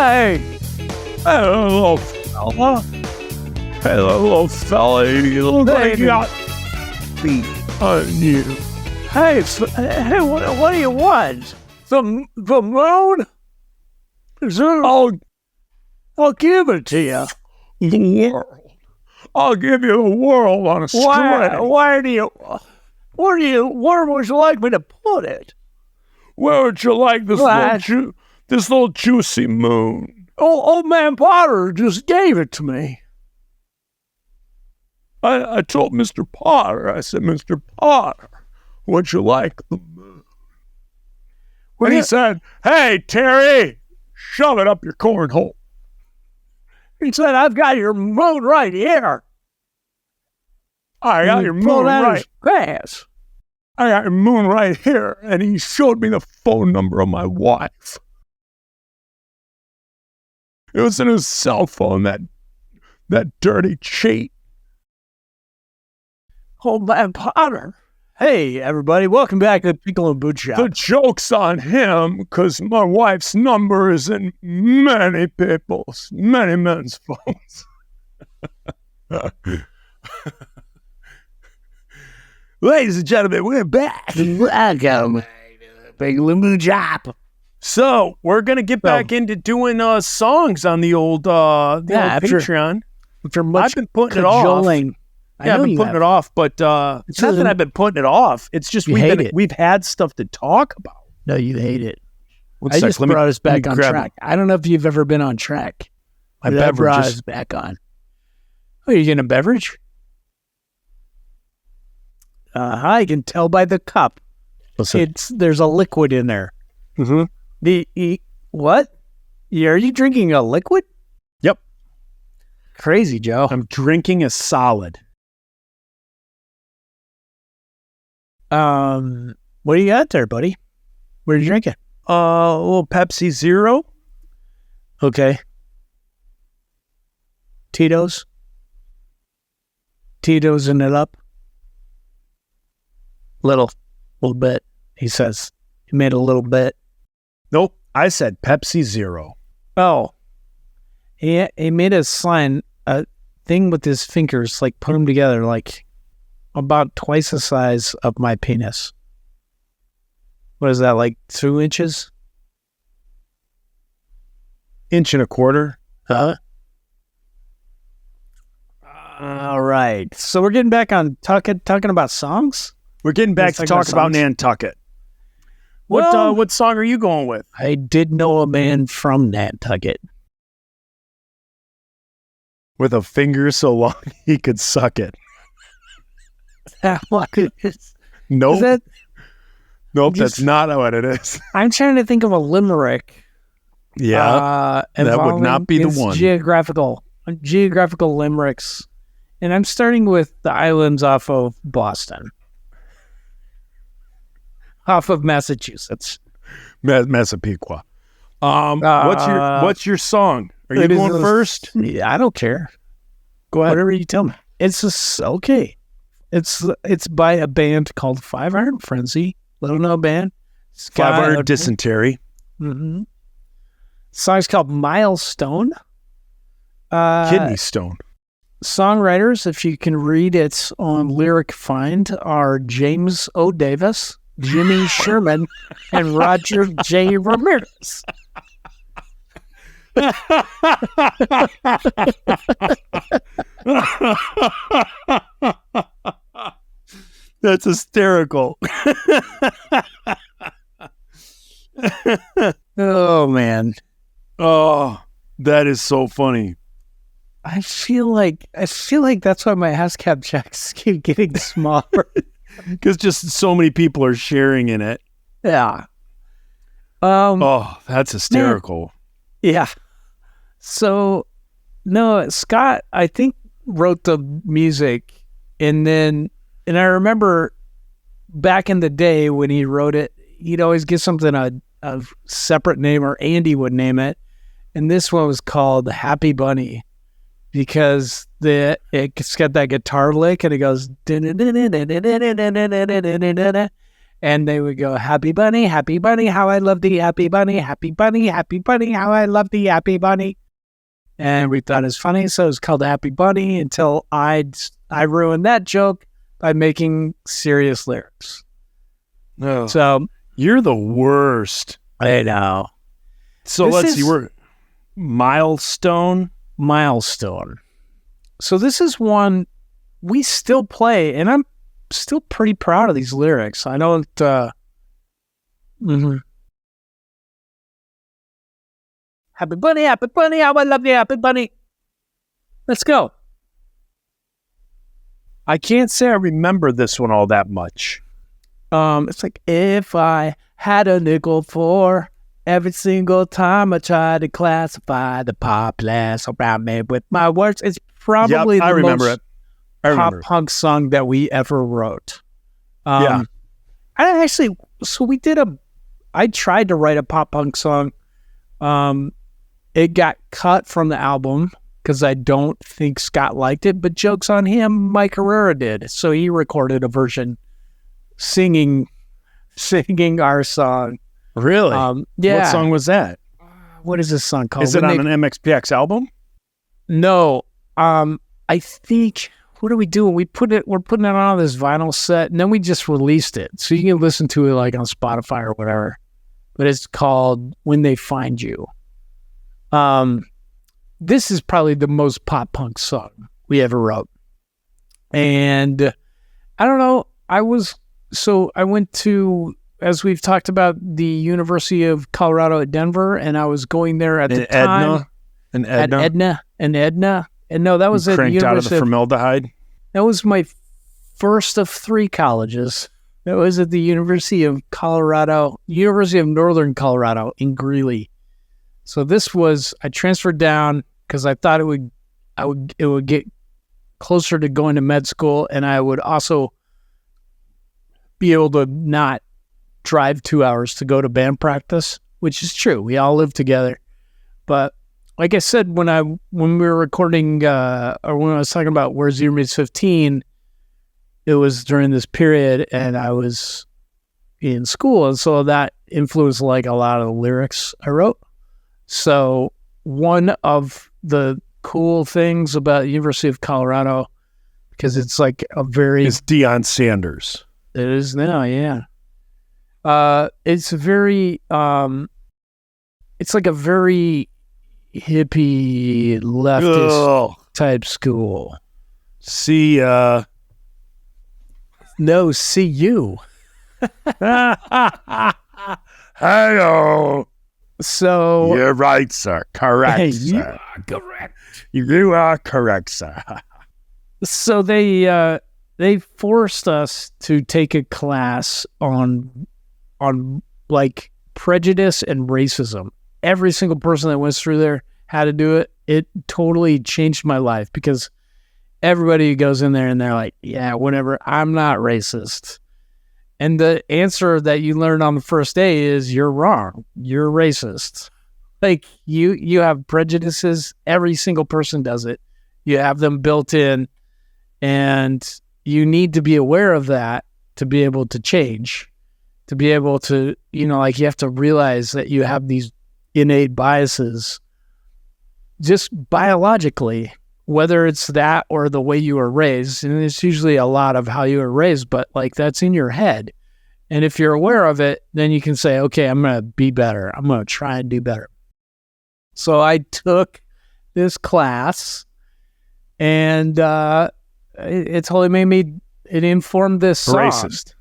Hey, hello, fella. Hello, fella. You look like you got feet on you. Hey, hey, what do you want? The moon? I'll give it to you. The world. I'll give you the world on a string. Where would you like me to put it? Where would you like this little juicy moon? Old man Potter just gave it to me. I told Mr. Potter, I said, Mr. Potter, would you like the moon? And he said, hey, Terry, shove it up your cornhole. He said, I've got your moon right here. I got your moon right pass. I got your moon right here. And he showed me the phone number of my wife. It was in his cell phone, that dirty cheat. Old man Potter. Hey, everybody. Welcome back to the Pickle and Boot Shop. The joke's on him, because my wife's number is in many men's phones. Ladies and gentlemen, we're back. Welcome to the Pickle and Boot Shop. So, we're going to get back into doing songs on the old Patreon. I've been putting it off. Yeah, I've been putting it off, but it's not that I've been putting it off. It's just we've had stuff to talk about. No, you hate it. I just brought us back on track. I don't know if you've ever been on track. My beverage brought us back on. Oh, you getting a beverage? I can tell by the cup. There's a liquid in there. Mm-hmm. What? Are you drinking a liquid? Yep. Crazy, Joe. I'm drinking a solid. What do you got there, buddy? What are you drinking? A little Pepsi Zero. Okay. Tito's in it up. Little bit. He says he made a little bit. I said Pepsi Zero. Oh, he made a sign, a thing with his fingers, like put them together, like about twice the size of my penis. What is that, like 2 inches? Inch and a quarter. Huh? All right. So we're getting back on talking about songs? We're getting back to talk about Nantucket. What song are you going with? I did know a man from Nantucket. With a finger so long he could suck it. Nope. Nope, that's not what it is. I'm trying to think of a limerick. Yeah, that would not be the one. Geographical limericks. And I'm starting with the islands off of Boston. Off of Massachusetts. Massapequa. What's your song? Are you going first? I don't care. Go ahead. Whatever you tell me. It's just okay. It's by a band called Five Iron Frenzy. Little known band. Five Iron Dysentery. Mm-hmm. Song's called Milestone. Kidney Stone. Songwriters, if you can read it on Lyric Find, are James O. Davis, Jimmy Sherman, and Roger J. Ramirez. That's hysterical. Oh, man. Oh, that is so funny. I feel like that's why my ASCAP checks keep getting smaller. Because just so many people are sharing in it. Yeah. That's hysterical. Man. Yeah. So, no, Scott, I think, wrote the music, and I remember back in the day when he wrote it, he'd always give something a separate name, or Andy would name it, and this one was called Happy Bunny, because it's got that guitar lick, and it goes, and And they would go, happy bunny, how I love thee, happy bunny, how I love thee, happy bunny. And we thought it was funny, so it was called Happy Bunny until I ruined that joke by making serious lyrics. No. So You're the worst. I know. So let's see, we're Milestone. So this is one we still play, and I'm still pretty proud of these lyrics. I don't. Happy bunny, how I love you, happy bunny. Let's go. I can't say I remember this one all that much. It's like, if I had a nickel for every single time I tried to classify the populace around me with my words. It's probably I the remember most it. pop punk song that we ever wrote. Yeah. I tried to write a pop punk song. It got cut from the album because I don't think Scott liked it, but joke's on him, Mike Herrera did. So he recorded a version singing our song. Really? Yeah. What song was that? What is this song called? Is it on an MXPX album? No. I think, what are we doing? We're putting it on this vinyl set, and then we just released it. So you can listen to it like on Spotify or whatever. But it's called When They Find You. This is probably the most pop punk song we ever wrote. And I don't know, I went to, as we've talked about, the University of Colorado at Denver, and I was going there at the time. Edna. And no, that was at the Cranked out of the University formaldehyde. That was my first of 3 colleges. That was at the University of Northern Colorado in Greeley. So I transferred down because I thought it would get closer to going to med school, and I would also be able to not drive 2 hours to go to band practice, which is true. We all live together. But like I said, when we were recording, or when I was talking about Where's Your Miss 15, it was during this period, and I was in school, and so that influenced like a lot of the lyrics I wrote. So one of the cool things about the University of Colorado, because it's like It's Deion Sanders. It is now, yeah. It's very, it's like a very hippie leftist type school. See, No, see you. Hello. So You're right, sir. Correct, Hey, sir. you are correct. You are correct, sir. So they forced us to take a class on like prejudice and racism. Every single person that went through there had to do it. It totally changed my life because everybody goes in there and they're like, yeah, whatever, I'm not racist. And the answer that you learn on the first day is you're wrong. You're racist. Like you have prejudices. Every single person does it. You have them built in, and you need to be aware of that to be able to change, to be able to, like you have to realize that you have these innate biases just biologically, whether it's that or the way you were raised. And it's usually a lot of how you were raised, but like that's in your head. And if you're aware of it, then you can say, okay, I'm going to be better. I'm going to try and do better. So I took this class, and it totally made me, it informed this song. Racist.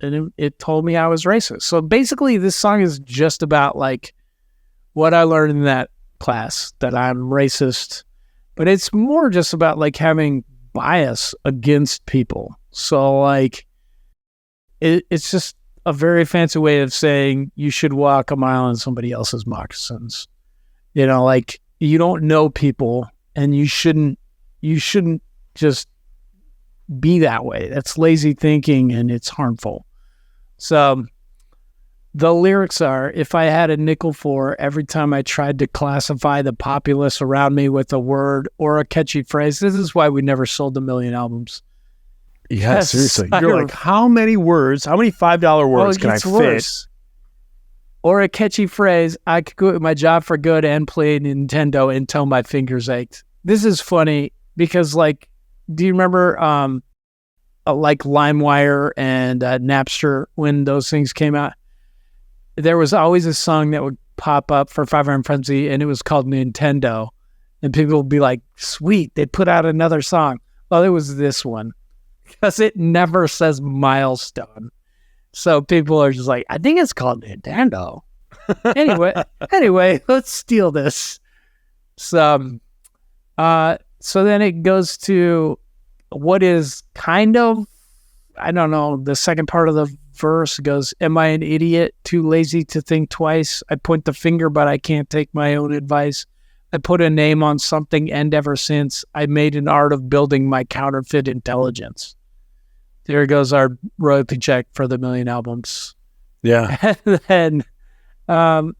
And it told me I was racist. So basically this song is just about like what I learned in that class, that I'm racist. But it's more just about like having bias against people. So like it's just a very fancy way of saying you should walk a mile in somebody else's moccasins. Like you don't know people, and you shouldn't just be that way. That's lazy thinking, and it's harmful. So the lyrics are, if I had a nickel for every time I tried to classify the populace around me with a word or a catchy phrase. This is why we never sold 1 million albums. Yeah, Yes, seriously. I You're rem- like, how many $5 words it can I gets fit? worse. Or a catchy phrase, I could quit my job for good and play Nintendo until my fingers ached. This is funny because, like, do you remember like LimeWire and Napster when those things came out? There was always a song that would pop up for Five Iron Frenzy, and it was called Nintendo. And people would be like, sweet, they put out another song. Well, it was this one because it never says milestone. So people are just like, I think it's called Nintendo. anyway, let's steal this. So then it goes to what is kind of, I don't know, the second part of the verse goes, am I an idiot, too lazy to think twice? I point the finger, but I can't take my own advice. I put a name on something, and ever since, I made an art of building my counterfeit intelligence. There goes our royalty check for the 1,000,000 albums. Yeah. And then,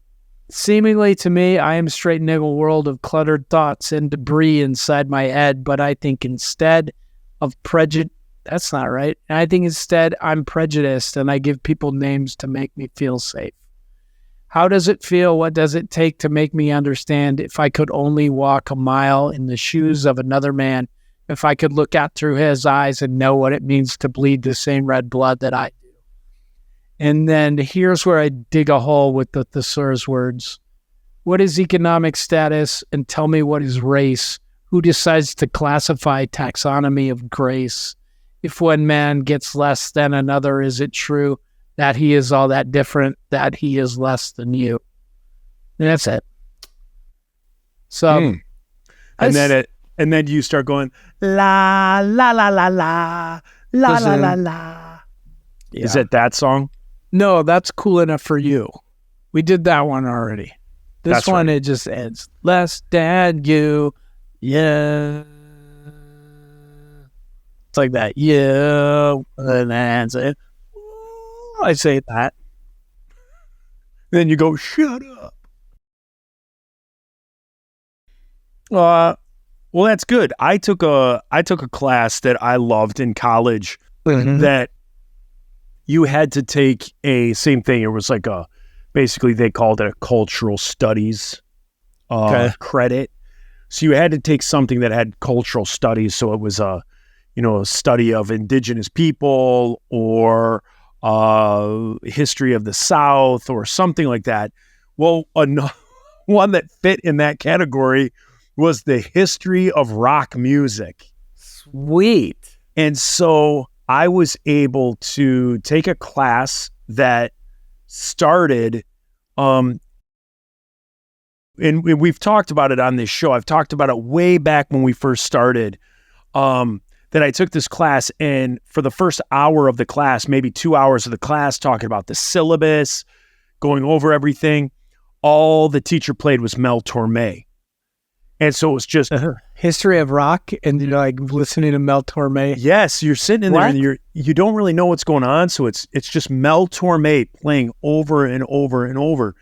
seemingly to me, I am straightening a world of cluttered thoughts and debris inside my head, but I think instead of prejudice, that's not right. I think instead I'm prejudiced and I give people names to make me feel safe. How does it feel? What does it take to make me understand? If I could only walk a mile in the shoes of another man, if I could look out through his eyes and know what it means to bleed the same red blood that I do. And then here's where I dig a hole with the thesaurus words. What is economic status? And tell me what is race? Who decides to classify taxonomy of grace? If one man gets less than another, is it true that he is all that different, that he is less than you? And that's it. So, And then you start going la la la la la la la la la. yeah. Is it that song? No, that's Cool Enough for You. We did that one already. This That's one, right. it just ends. Less than you. Yeah. It's like that. Yeah. And then say, I say that. Then you go, shut up. Well, that's good. I took a class that I loved in college that you had to take a same thing. It was like basically they called it a cultural studies credit. So you had to take something that had cultural studies. So it was a study of indigenous people or history of the South or something like that. Well, one that fit in that category was the history of rock music. Sweet. And so I was able to take a class that started, and we've talked about it on this show. I've talked about it way back when we first started, that I took this class, and for the first hour of the class, maybe 2 hours of the class, talking about the syllabus, going over everything, all the teacher played was Mel Torme. And so it was just History of rock, and you're like listening to Mel Torme. yes, you're sitting in there and you don't really know what's going on. So it's just Mel Torme playing over and over and over,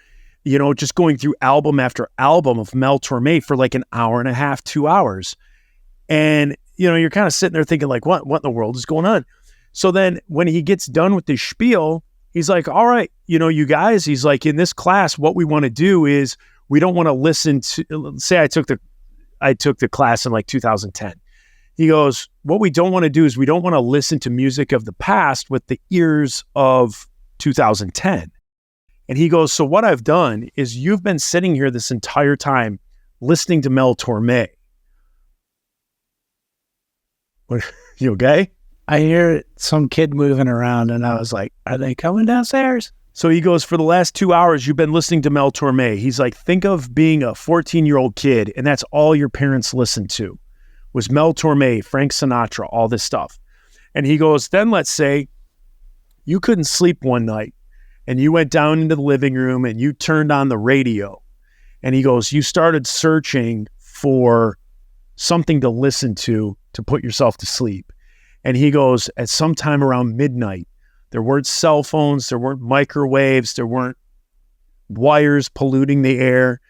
just going through album after album of Mel Torme for like an hour and a half, 2 hours. And, you're kind of sitting there thinking like, what in the world is going on? So then when he gets done with this spiel, he's like, all right, you guys, he's like, in this class, what we want to do is we don't want to listen to, say I took the class in like 2010. He goes, what we don't want to do is we don't want to listen to music of the past with the ears of 2010. And he goes, so what I've done is you've been sitting here this entire time listening to Mel Torme. You okay? I hear some kid moving around, and I was like, are they coming downstairs? So he goes, for the last 2 hours, you've been listening to Mel Torme. He's like, think of being a 14-year-old kid, and that's all your parents listened to was Mel Torme, Frank Sinatra, all this stuff. And he goes, then let's say you couldn't sleep one night, and you went down into the living room, and you turned on the radio. And he goes, you started searching for something to listen to put yourself to sleep. And he goes, at some time around midnight, there weren't cell phones, there weren't microwaves, there weren't wires polluting the air.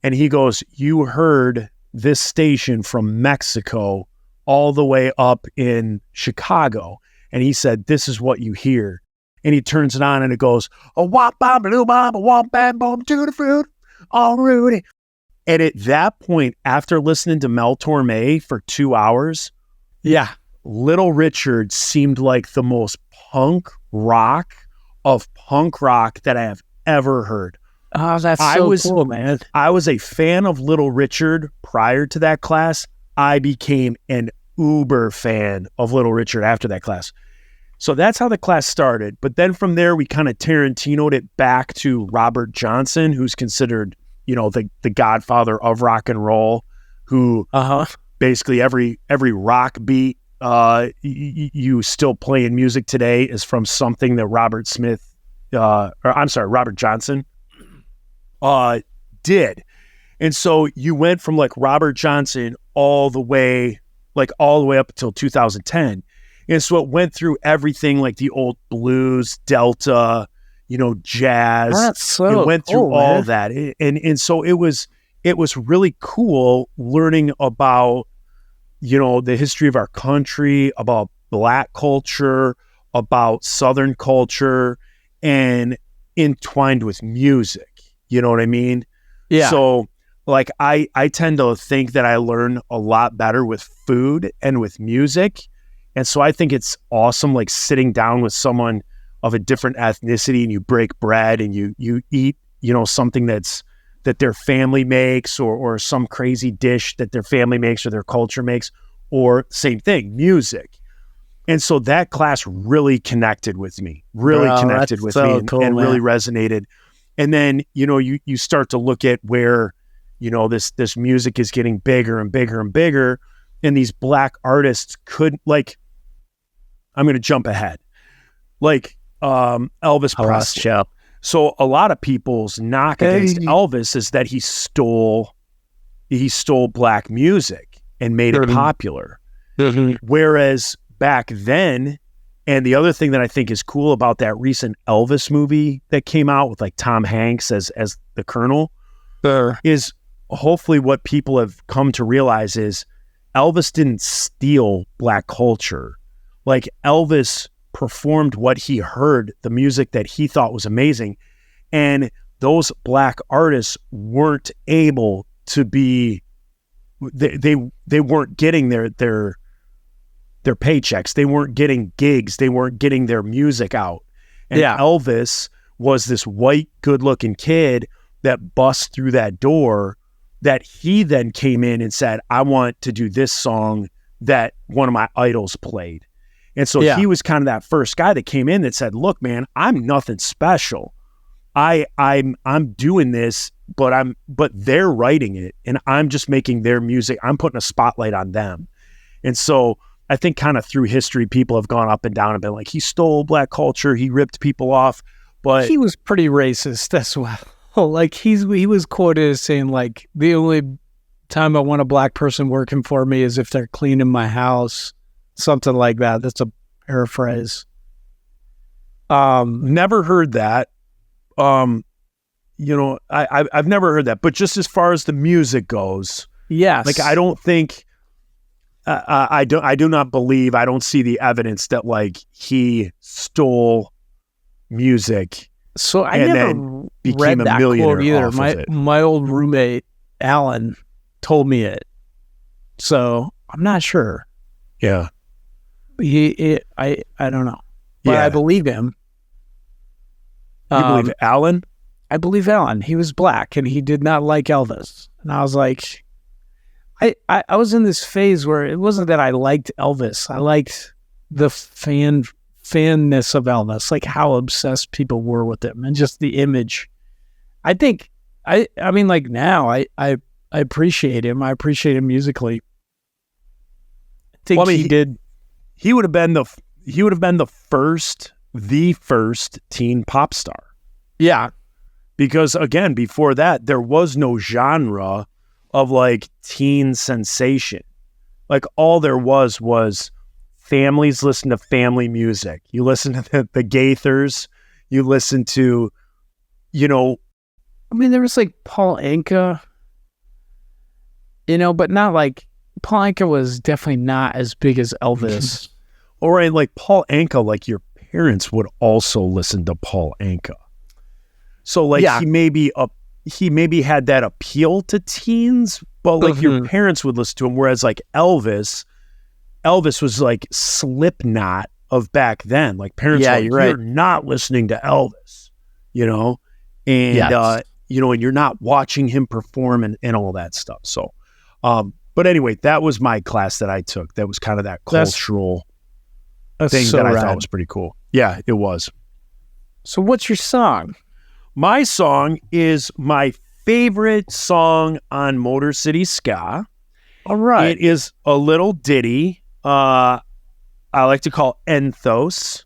And he goes, you heard this station from Mexico all the way up in Chicago. And he said, this is what you hear. And he turns it on and it goes, a wop bam blue bam, a wop bam boom to the fruit, all Rudy. And at that point, after listening to Mel Torme for 2 hours, Yeah. Little Richard seemed like the most punk rock that I have ever heard. Oh, that's I so was- cool, man. I was a fan of Little Richard prior to that class. I became an uber fan of Little Richard after that class. So that's how the class started. But then from there, we kind of Tarantino'd it back to Robert Johnson, who's considered, the godfather of rock and roll, who basically every rock beat you still play in music today is from something that Robert Johnson did. And so you went from like Robert Johnson all the way up until 2010. And so it went through everything like the old blues, Delta, jazz. That's so It went through cool, all man. that. And so it was really cool learning about, the history of our country, about Black culture, about Southern culture, and entwined with music. You know what I mean? Yeah. So like I tend to think that I learn a lot better with food and with music. And so I think it's awesome, like sitting down with someone of a different ethnicity and you break bread and you eat, something that their family makes or some crazy dish that their family makes or their culture makes, or same thing, music. And so that class really connected with me, really Bro, connected that's with so me and, cool, and really man. resonated. And then, you start to look at where, this music is getting bigger and bigger and bigger. And these Black artists could I'm going to jump ahead. Like Elvis Presley. So a lot of people's knock against Elvis is that he stole Black music and made it popular. Whereas back then, and the other thing that I think is cool about that recent Elvis movie that came out with like Tom Hanks as the Colonel is hopefully what people have come to realize is Elvis didn't steal Black culture. Like Elvis performed what he heard, the music that he thought was amazing. And those Black artists weren't able to be, they weren't getting their paychecks. They weren't getting gigs. They weren't getting their music out. And Elvis was this white, good looking kid that bust through that door that he then came in and said, I want to do this song that one of my idols played. And so he was kind of that first guy that came in that said, look, man, I'm nothing special. I'm doing this, but they're writing it and I'm just making their music. I'm putting a spotlight on them. And so I think kind of through history, people have gone up and down and been like, he stole Black culture. He ripped people off, but he was pretty racist as well. Like he was quoted as saying like, the only time I want a Black person working for me is if they're cleaning my house. Something like that. That's a paraphrase. Never heard that. I've never heard that. But just as far as the music goes, yes. like I don't think I do not believe. I don't see the evidence that like he stole music. So I and never then became read a that millionaire quote either. off of it. My old roommate Alan told me it, so I'm not sure. Yeah. I don't know, but Yeah. I believe him. You believe Alan? I believe Alan. He was Black and he did not like Elvis, and I was like, I was in this phase where it wasn't that I liked Elvis. I liked the fanness of Elvis, like how obsessed people were with him and just the image. I think I mean, like now I appreciate him. I appreciate him musically. I think Well, I mean, he did. He would have been the first teen pop star. Yeah. Because again, before that, there was no genre of like teen sensation. Like all there was families listen to family music. You listen to the Gaithers. You listen to, I mean, there was like Paul Anka, but not like Paul Anka was definitely not as big as Elvis. Or like Paul Anka, like your parents would also listen to Paul Anka. So like Yeah. he maybe had that appeal to teens, but like your parents would listen to him. Whereas like Elvis was like Slipknot of back then. Like parents were like, you're not listening to Elvis, you know? And, you know, and you're not watching him perform and all that stuff. So, but anyway, that was my class that I took. That was kind of that cultural thing that I thought was pretty cool. Yeah, it was. So what's your song? My song is my favorite song on Motor City Ska. All right. It is a little ditty. I like to call Enthos,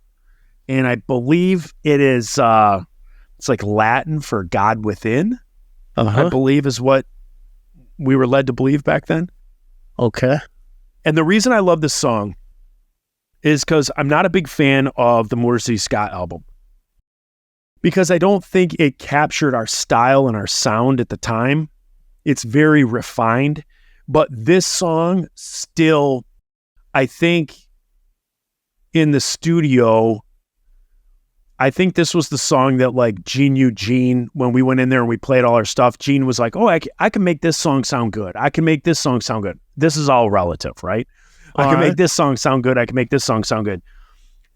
and I believe it is. It's like Latin for God within. I believe is what we were led to believe back then. Okay. And the reason I love this song is because I'm not a big fan of the Motor City Ska album, because I don't think it captured our style and our sound at the time. It's very refined, but this song still, I think in the studio, I think this was the song that like Gene Eugene, when we went in there and we played all our stuff, Gene was like, oh, I can make this song sound good. I can make this song sound good. This is all relative, right? I can make this song sound good. I can make this song sound good.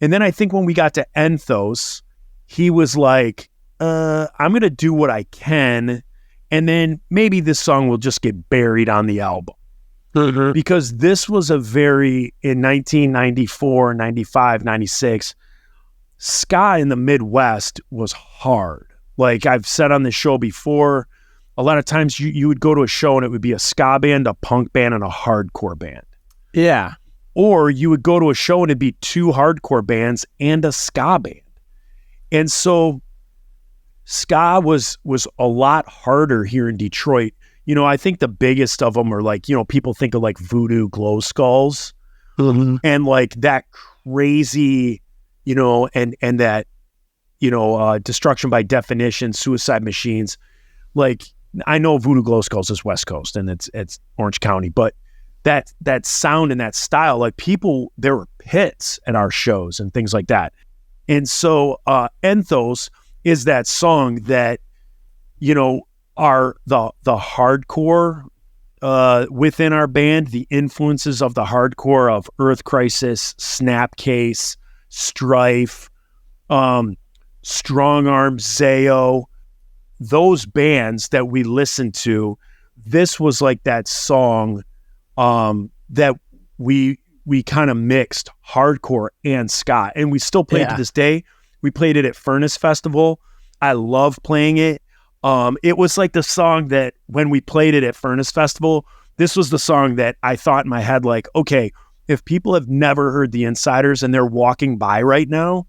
And then I think when we got to Enthos, he was like, I'm going to do what I can. And then maybe this song will just get buried on the album. Because this was in 1994, 95, 96, ska in the Midwest was hard. Like I've said on the show before, a lot of times you would go to a show and it would be a ska band, a punk band, and a hardcore band. Yeah. Or you would go to a show and it'd be two hardcore bands and a ska band. And so ska was a lot harder here in Detroit. You know, I think the biggest of them are like, you know, people think of like Voodoo Glow Skulls and like that crazy, you know, and that, you know, Destruction by Definition, Suicide Machines. Like I know Voodoo Glow Skulls is West Coast and it's Orange County, but that sound and that style, like people, there were pits at our shows and things like that. And so Enthos is that song that, you know, are the hardcore within our band, the influences of the hardcore of Earth Crisis, Snapcase, Strife, Strong Arm, Zayo, those bands that we listened to. This was like that song that we kind of mixed hardcore and ska, and we still play it to this day. We played it at Furnace Festival. I love playing it. It was like the song that when we played it at Furnace Festival, this was the song that I thought in my head, like, okay, if people have never heard the Insiders and they're walking by right now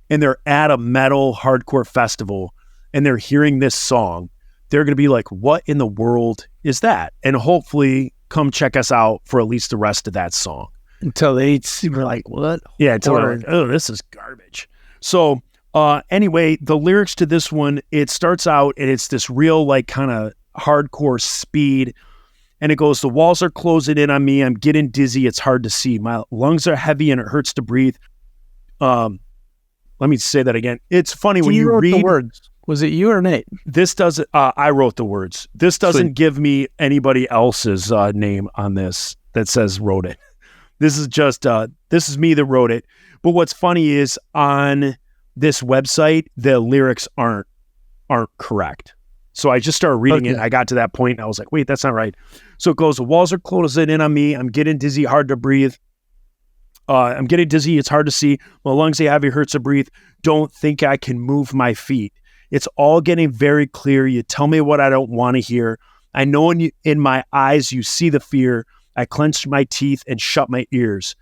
and they're at a metal hardcore festival and they're hearing this song, they're going to be like, what in the world is that? And hopefully come check us out for at least the rest of that song. Until they were like, what? Yeah, until they're like, oh, this is garbage. So anyway, the lyrics to this one, it starts out and it's this real like kind of hardcore speed. And it goes, the walls are closing in on me. I'm getting dizzy. It's hard to see. My lungs are heavy and it hurts to breathe. Let me say that again. It's funny when you read the words. Was it you or Nate? This doesn't, I wrote the words. This doesn't give me anybody else's name on this that says wrote it. This is just, this is me that wrote it. But what's funny is on this website, the lyrics aren't correct. So I just started reading it. And I got to that point and I was like, wait, that's not right. So it goes, the walls are closing in on me. I'm getting dizzy, hard to breathe. I'm getting dizzy. It's hard to see. My lungs are heavy, hurts to breathe. Don't think I can move my feet. It's all getting very clear. You tell me what I don't want to hear. I know in my eyes, you see the fear. I clenched my teeth and shut my ears.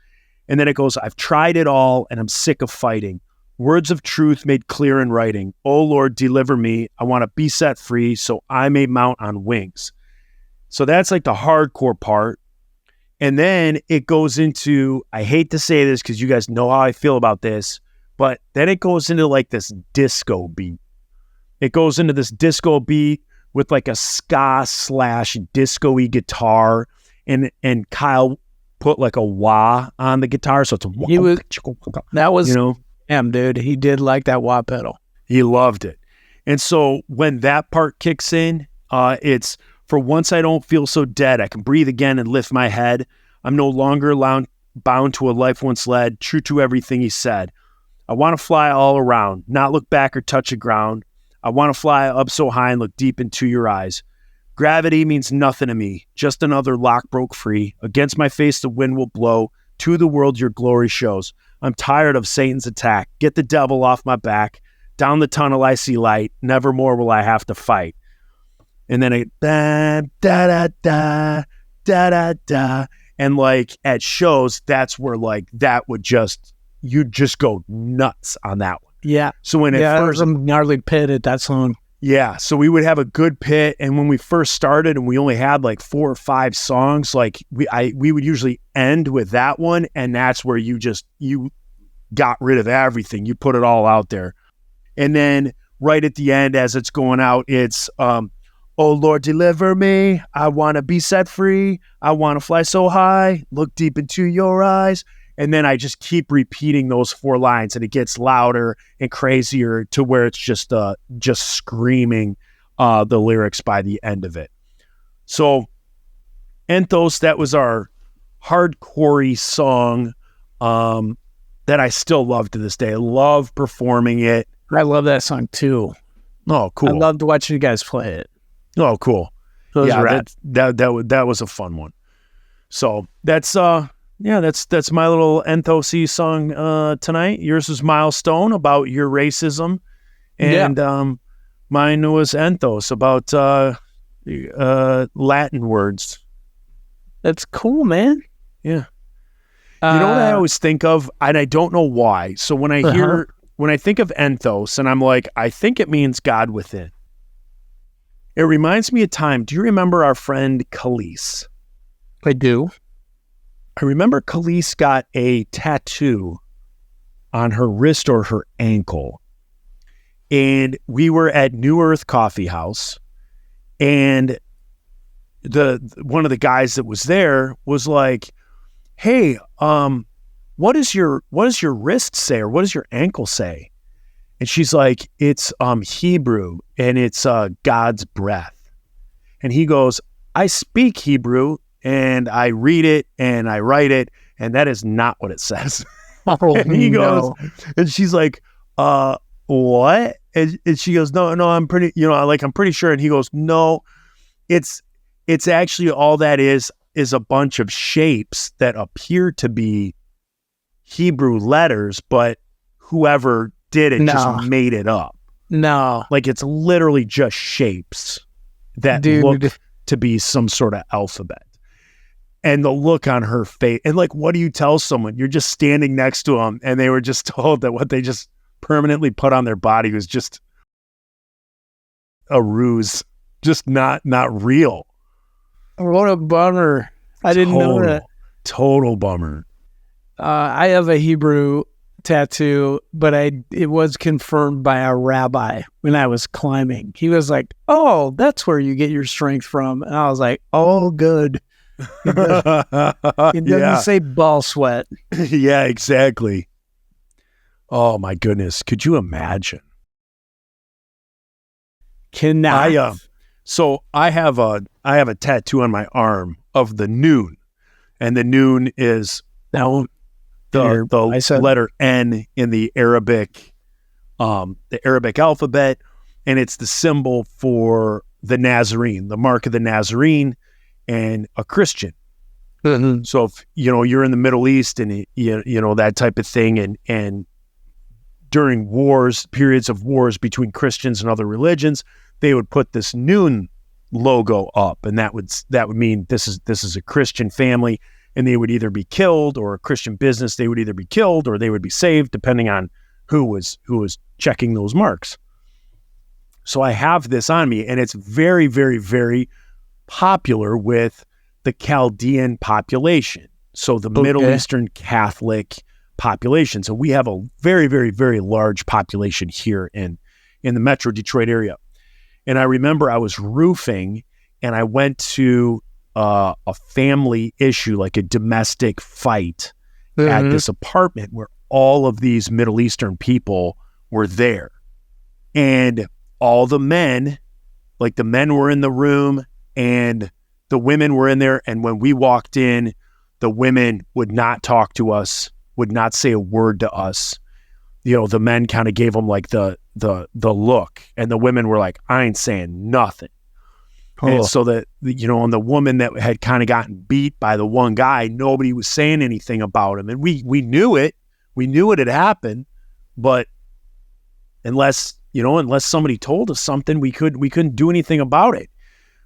And then it goes, I've tried it all and I'm sick of fighting. Words of truth made clear in writing. Oh Lord, deliver me. I want to be set free so I may mount on wings. So that's like the hardcore part. And then it goes into, I hate to say this because you guys know how I feel about this, but then it goes into like this disco beat. It goes into this disco beat with like a ska / disco-y guitar. and Kyle put like a wah on the guitar, so it's a wah. That was, you know, him, dude. He did like that wah pedal. he loved it. And so when that part kicks in, it's for once I don't feel so dead. I can breathe again and lift my head. I'm no longer bound to a life once led, true to everything he said. I want to fly all around, not look back or touch the ground. I want to fly up so high and look deep into your eyes. Gravity means nothing to me, just another lock broke free. Against my face the wind will blow, to the world your glory shows. I'm tired of Satan's attack. Get the devil off my back. Down the tunnel I see light, never more will I have to fight. And then it da da da da da da. And like at shows, that's where like that would just, you'd just go nuts on that one. Yeah. So when it first, there was a gnarly pit at that song. yeah, so we would have a good pit, and when we first started and we only had like 4 or 5 songs, like we would usually end with that one, and that's where you got rid of everything. You put it all out there. And then right at the end, as it's going out, it's oh Lord, deliver me. I want to be set free. I want to fly so high, look deep into your eyes. And then I just keep repeating those 4 lines, and it gets louder and crazier to where it's just screaming the lyrics by the end of it. So Enthos, that was our hardcore-y song that I still love to this day. I love performing it. I love that song too. Oh, cool. I loved watching you guys play it. Oh, cool. Those yeah, rad. that was a fun one. So that's that's my little Enthos song tonight. Yours was Milestone, about your racism, and mine was Enthos, about Latin words. That's cool, man. Yeah. You know what I always think of, and I don't know why. So when I think of Enthos, and I'm like, I think it means God within. It reminds me of time. Do you remember our friend Khalees? I do. I remember Khalees got a tattoo on her wrist or her ankle. And we were at New Earth Coffee House, and one of the guys that was there was like, "Hey, what does your wrist say, or what does your ankle say?" And she's like, "It's Hebrew, and it's God's breath." And he goes, "I speak Hebrew, and I read it, and I write it, and that is not what it says." Oh, and he goes, and she's like, "What?" And she goes, "No, I'm pretty, I'm pretty sure." And he goes, "No, it's actually all that is a bunch of shapes that appear to be Hebrew letters, but whoever did it just made it up. No. Like it's literally just shapes that look to be some sort of alphabet." And the look on her face, and like, what do you tell someone? You're just standing next to them, and they were just told that what they just permanently put on their body was just a ruse, just not real. What a bummer. I didn't know that. Total bummer. I have a Hebrew tattoo, but it was confirmed by a rabbi when I was climbing. He was like, "Oh, that's where you get your strength from." And I was like, "Oh, good." It doesn't say ball sweat. Yeah, exactly. Oh my goodness. Could you imagine? Cannot. So I have a tattoo on my arm of the Noon, and the Noon is the letter N in the Arabic alphabet, and it's the symbol for the Nazarene, the mark of the Nazarene, and a Christian. Mm-hmm. So if you're in the Middle East and that type of thing, and during periods of wars between Christians and other religions, they would put this Noon logo up, and that would mean this is a Christian family, and they would either be killed, or a Christian business, they would either be killed or they would be saved, depending on who was checking those marks. So I have this on me, and it's very, very, very popular with the Chaldean population. So the Middle Eastern Catholic population. So we have a very, very, very large population here in the Metro Detroit area. And I remember I was roofing, and I went to a family issue, like a domestic fight at this apartment where all of these Middle Eastern people were there. And all the men, like the men were in the room and the women were in there. And when we walked in, the women would not talk to us, would not say a word to us. You know, the men kind of gave them like the look, and the women were like, I ain't saying nothing. Oh. And so that, you know, and the woman that had kind of gotten beat by the one guy, nobody was saying anything about him. And we knew it. We knew it had happened, but unless somebody told us something, we couldn't do anything about it.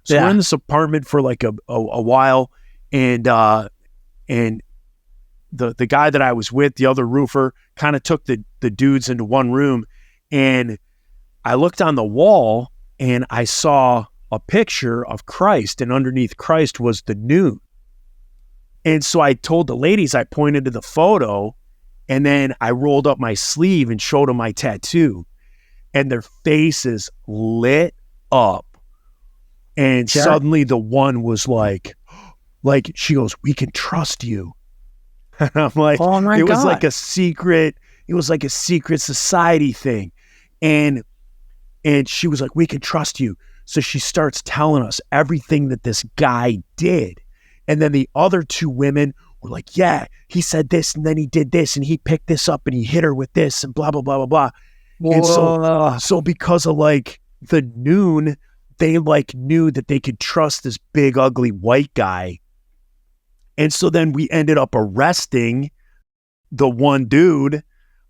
So we're in this apartment for like a while, and the guy that I was with, the other roofer, kind of took the dudes into one room, and I looked on the wall and I saw a picture of Christ, and underneath Christ was the nude. And so I told the ladies, I pointed to the photo, and then I rolled up my sleeve and showed them my tattoo, and their faces lit up. And suddenly the one was like she goes, we can trust you. And I'm like, oh my God. It was like a secret society thing. And she was like, we can trust you. So she starts telling us everything that this guy did. And then the other two women were like, yeah, he said this and then he did this and he picked this up and he hit her with this and blah, blah, blah, blah, blah. Whoa. And so because of like the noon, they like knew that they could trust this big, ugly white guy. And so then we ended up arresting the one dude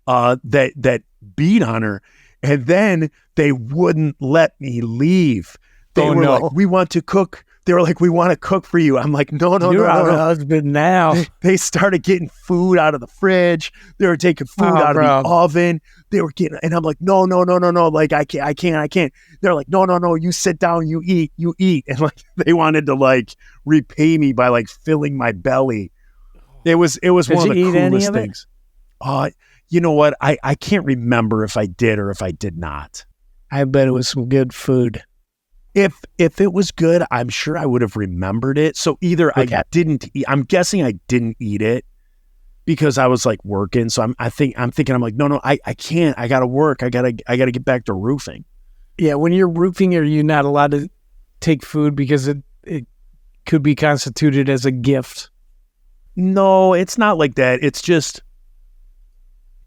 that beat on her. And then they wouldn't let me leave. They were like, we want to cook. They were like, we want to cook for you. I'm like, no. You're our husband now. They started getting food out of the fridge. They were taking food out of the oven. They were getting, and I'm like, no. Like, I can't. They're like, no. You sit down, you eat. And like, they wanted to like repay me by like filling my belly. It was one of the coolest things. You know what? I can't remember if I did or if I did not. I bet it was some good food. If it was good, I'm sure I would have remembered it. So either I didn't eat. I'm guessing I didn't eat it because I was like working. So I'm like, no, I can't. I gotta work. I gotta get back to roofing. Yeah, when you're roofing, are you not allowed to take food because it could be constituted as a gift? No, it's not like that. It's just,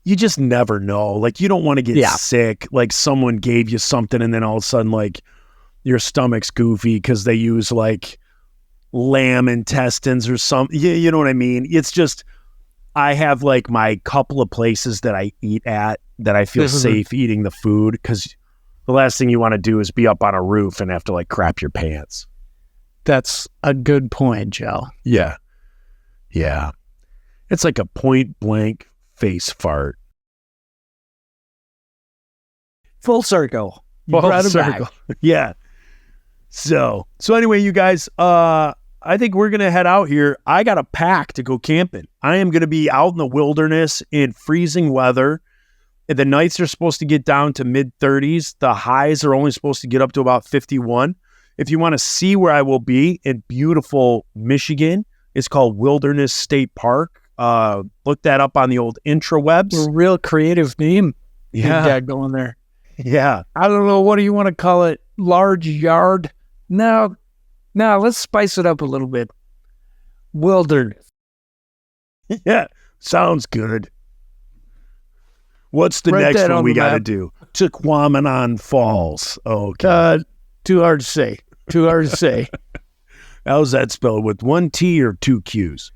you just never know. Like, you don't want to get sick. Like, someone gave you something and then all of a sudden, like, your stomach's goofy because they use like lamb intestines or something. You know what I mean? It's just, I have like my couple of places that I eat at that I feel safe eating the food, because the last thing you want to do is be up on a roof and have to like crap your pants. That's a good point, Joe. Yeah. It's like a point blank face fart. Full circle. Full circle. Yeah. So anyway, you guys, I think we're going to head out here. I got a pack to go camping. I am going to be out in the wilderness in freezing weather. The nights are supposed to get down to mid-30s. The highs are only supposed to get up to about 51. If you want to see where I will be in beautiful Michigan, it's called Wilderness State Park. Look that up on the old intrawebs. A real creative name. Yeah. You got going there. Yeah. I don't know. What do you want to call it? Large yard? No, let's spice it up a little bit. Wilderness. Yeah. Sounds good. What's the next one we got to do? Tequamanon Falls. Okay. Too hard to say. How's that spelled? With one T or two Q's?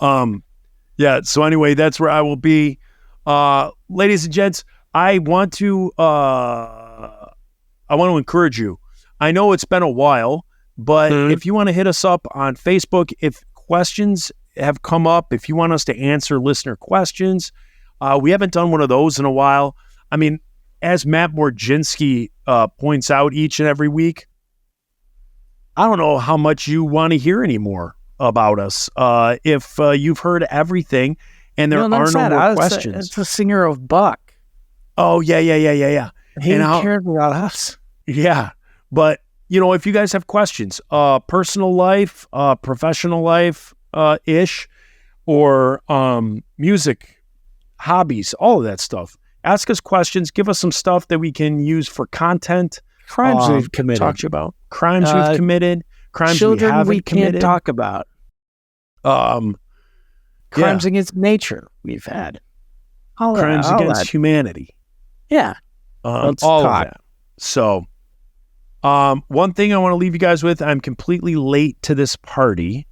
Yeah. So anyway, that's where I will be. Ladies and gents, I want to encourage you. I know it's been a while, but if you want to hit us up on Facebook, if questions have come up, if you want us to answer listener questions, we haven't done one of those in a while. I mean, as Matt Morginski points out each and every week, I don't know how much you want to hear anymore about us. If you've heard everything and there are no more questions. It's the singer of Buck. Oh, yeah. He cared about us. Yeah. But if you guys have questions, personal life, professional life, ish, or music, hobbies, all of that stuff, ask us questions. Give us some stuff that we can use for content. Crimes we've committed. Talk to you about crimes we've committed. Crimes children we haven't committed. Can't talk about. Crimes against nature we've had. Crimes against humanity. Yeah. Let's all talk. Of that. So, one thing I want to leave you guys with, I'm completely late to this party.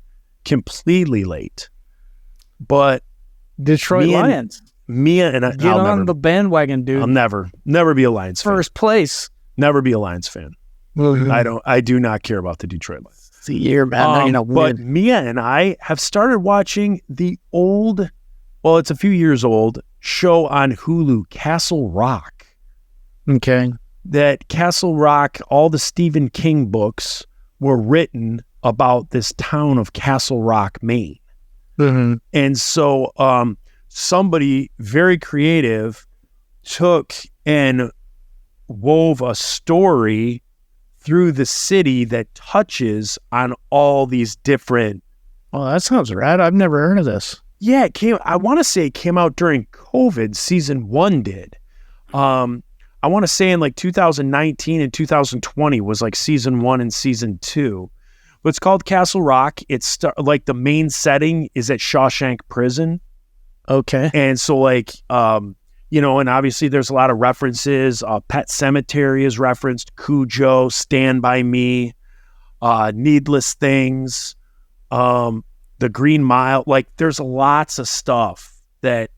Completely late. But Detroit Lions. Mia and I... Get on the bandwagon, dude. I'll never be a Lions fan. First place. Never be a Lions fan. Mm-hmm. I do not care about the Detroit Lions. It's a year, man. But Mia and I have started watching the old, well, it's a few years old, show on Hulu, Castle Rock. Okay. That Castle Rock, all the Stephen King books were written about this town of Castle Rock, Maine. Mm-hmm. And so somebody very creative took and wove a story through the city that touches on all these different... Well, that sounds rad. I've never heard of this. Yeah, I want to say it came out during COVID. Season 1 did. I want to say in like 2019 and 2020 was like season 1 and season 2. But it's called Castle Rock. It's like the main setting is at Shawshank Prison. Okay. And so like, and obviously there's a lot of references. Pet Sematary is referenced, Cujo, Stand By Me, Needless Things, The Green Mile. Like there's lots of stuff that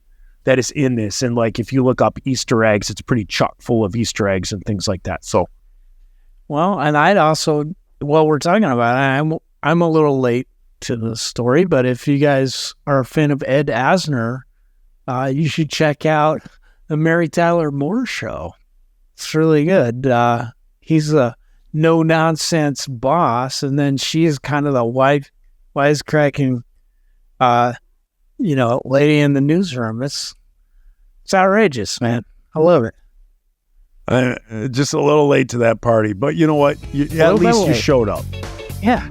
is in this. And like, if you look up Easter eggs, it's pretty chock full of Easter eggs and things like that. So, well, and I'd also, while we're talking about it, I'm a little late to the story, but if you guys are a fan of Ed Asner, you should check out the Mary Tyler Moore Show. It's really good. He's a no-nonsense boss, and then she is kind of the wisecracking, lady in the newsroom. It's outrageous, man. I love it. Just a little late to that party, but you know what? At least you showed up. Yeah.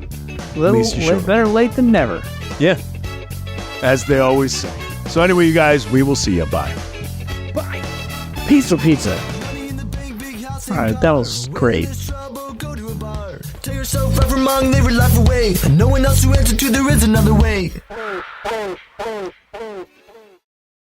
Better late than never. Yeah. As they always say. So anyway, you guys, we will see you. Bye. Bye. Pizza. All right, that was great. Tell yourself right from wrong, live your life away. No one else to answer to, there is another way.